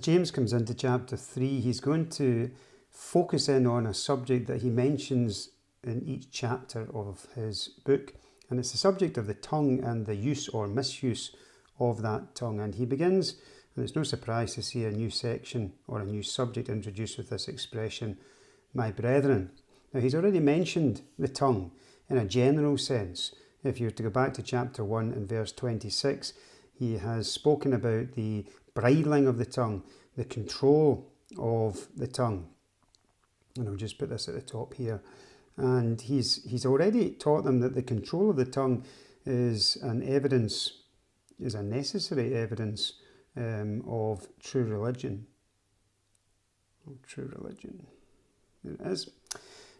James comes into chapter 3, he's going to focus in on a subject that he mentions in each chapter of his book, and it's the subject of the tongue and the use or misuse of that tongue. And he begins, and it's no surprise to see a new section or a new subject introduced with this expression, my brethren. Now, he's already mentioned the tongue in a general sense. If you were to go back to chapter 1 and verse 26, he has spoken about the bridling of the tongue, the control of the tongue. And I'll just put this at the top here. And he's already taught them that the control of the tongue is a necessary evidence of true religion. True religion. There it is.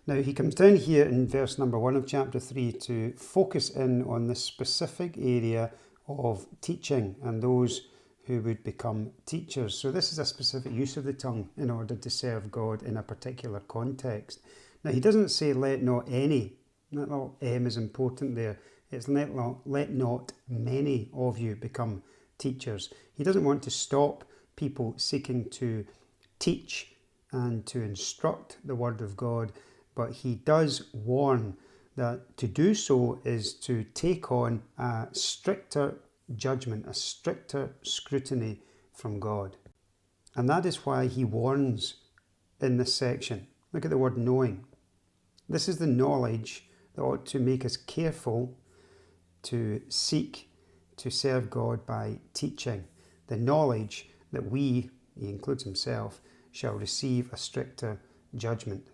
Now he comes down here in verse number 1 of chapter 3 to focus in on the specific area of teaching and those who would become teachers. So this is a specific use of the tongue in order to serve God in a particular context. Now he doesn't say let not any. That little M is important there. It's let not many of you become teachers. He doesn't want to stop people seeking to teach and to instruct the word of God, but he does warn that to do so is to take on a stricter judgment, a stricter scrutiny from God. And that is why he warns in this section. Look at the word knowing. This is the knowledge that ought to make us careful to seek to serve God by teaching. The knowledge that we, he includes himself, shall receive a stricter judgment.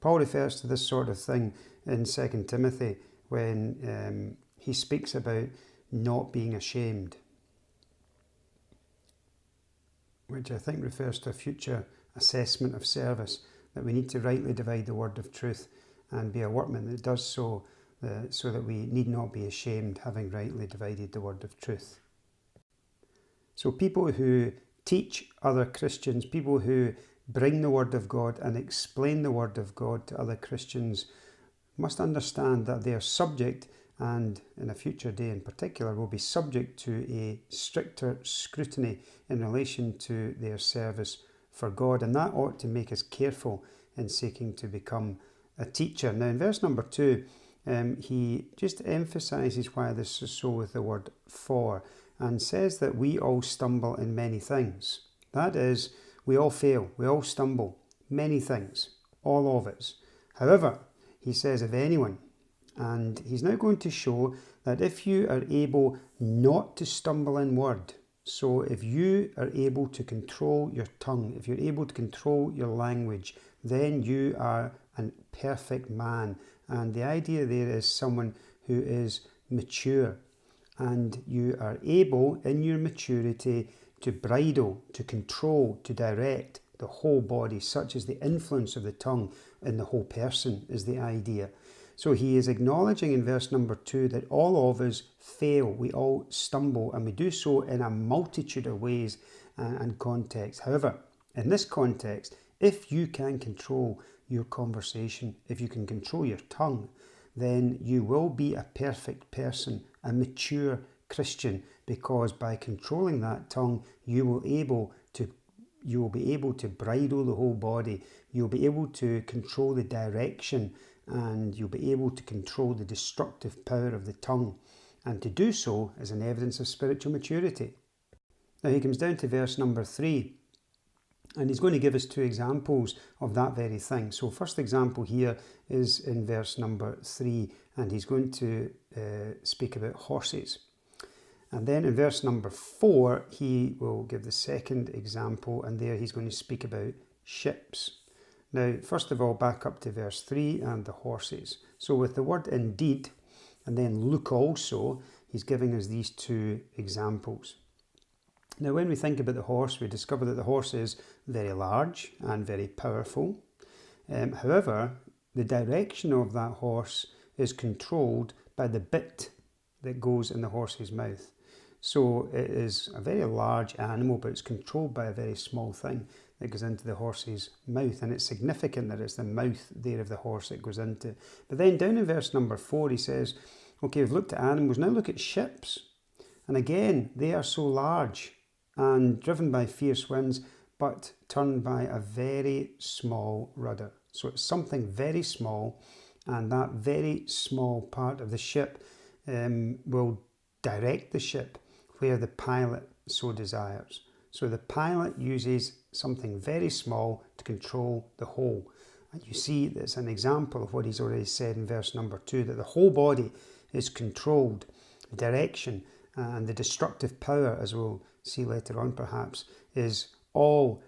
Paul refers to this sort of thing in 2 Timothy when he speaks about not being ashamed, which I think refers to a future assessment of service, that we need to rightly divide the word of truth and be a workman that does so, so that we need not be ashamed, having rightly divided the word of truth. So people who teach other Christians, people who bring the word of God and explain the word of God to other Christians, must understand that they are subject, and in a future day in particular, will be subject to a stricter scrutiny in relation to their service for God. And that ought to make us careful in seeking to become a teacher. Now in verse number 2, he just emphasises why this is so with the word for, and says that we all stumble in many things. That is, we all fail, we all stumble, many things, all of us. However, he says of anyone, and he's now going to show that if you are able not to stumble in word, so if you are able to control your tongue, if you're able to control your language, then you are a perfect man. And the idea there is someone who is mature, and you are able in your maturity to bridle, to control, to direct the whole body, such as the influence of the tongue in the whole person is the idea. So he is acknowledging in verse number 2 that all of us fail, we all stumble, and we do so in a multitude of ways and contexts. However, in this context, if you can control your conversation, if you can control your tongue, then you will be a perfect person, a mature Christian, because by controlling that tongue, you will be able to bridle the whole body. You'll be able to control the direction, and you'll be able to control the destructive power of the tongue. And to do so is an evidence of spiritual maturity. Now he comes down to verse number 3, and he's going to give us 2 examples of that very thing. So first example here is in verse number 3, and he's going to speak about horses. And then in verse number 4, he will give the second example, and there he's going to speak about ships. Now, first of all, back up to verse 3 and the horses. So with the word indeed, and then look also, he's giving us these 2 examples. Now, when we think about the horse, we discover that the horse is very large and very powerful. However, the direction of that horse is controlled by the bit that goes in the horse's mouth. So it is a very large animal, but it's controlled by a very small thing that goes into the horse's mouth. And it's significant that it's the mouth there of the horse that goes into. But then down in verse number 4, he says, okay, we've looked at animals, now look at ships. And again, they are so large and driven by fierce winds, but turned by a very small rudder. So it's something very small, and that very small part of the ship will direct the ship where the pilot so desires. So the pilot uses something very small to control the whole. And you see that's an example of what he's already said in verse number 2, that the whole body is controlled. The direction and the destructive power, as we'll see later on perhaps, is all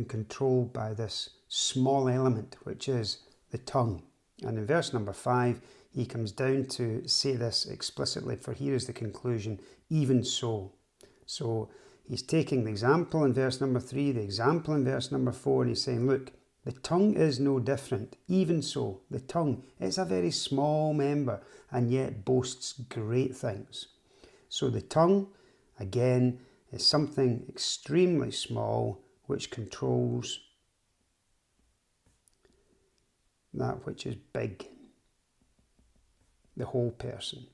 controlled by this small element, which is the tongue. And in verse number 5, he comes down to say this explicitly, for here is the conclusion, even so. So he's taking the example in verse number 3, the example in verse number 4, and he's saying, look, the tongue is no different. Even so, the tongue is a very small member and yet boasts great things. So the tongue, again, is something extremely small which controls that which is big, the whole person.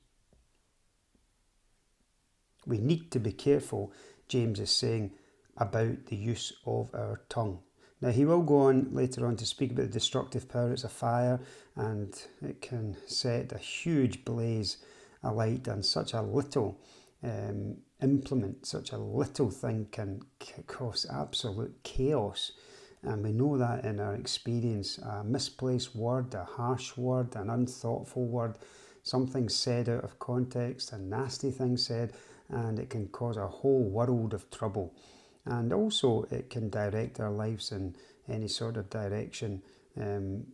We need to be careful, James is saying, about the use of our tongue. Now he will go on later on to speak about the destructive power. It's a fire and it can set a huge blaze alight, and such a little implement, such a little thing can cause absolute chaos. And we know that in our experience. A misplaced word, a harsh word, an unthoughtful word, something said out of context, a nasty thing said, and it can cause a whole world of trouble. And also it can direct our lives in any sort of direction. And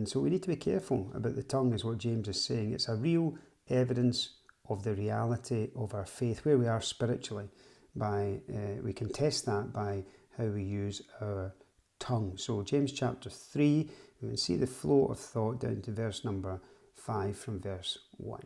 so we need to be careful about the tongue, is what James is saying. It's a real evidence of the reality of our faith, where we are spiritually. We can test that by how we use our tongue. So James chapter 3, we can see the flow of thought down to verse number 5 from verse 1.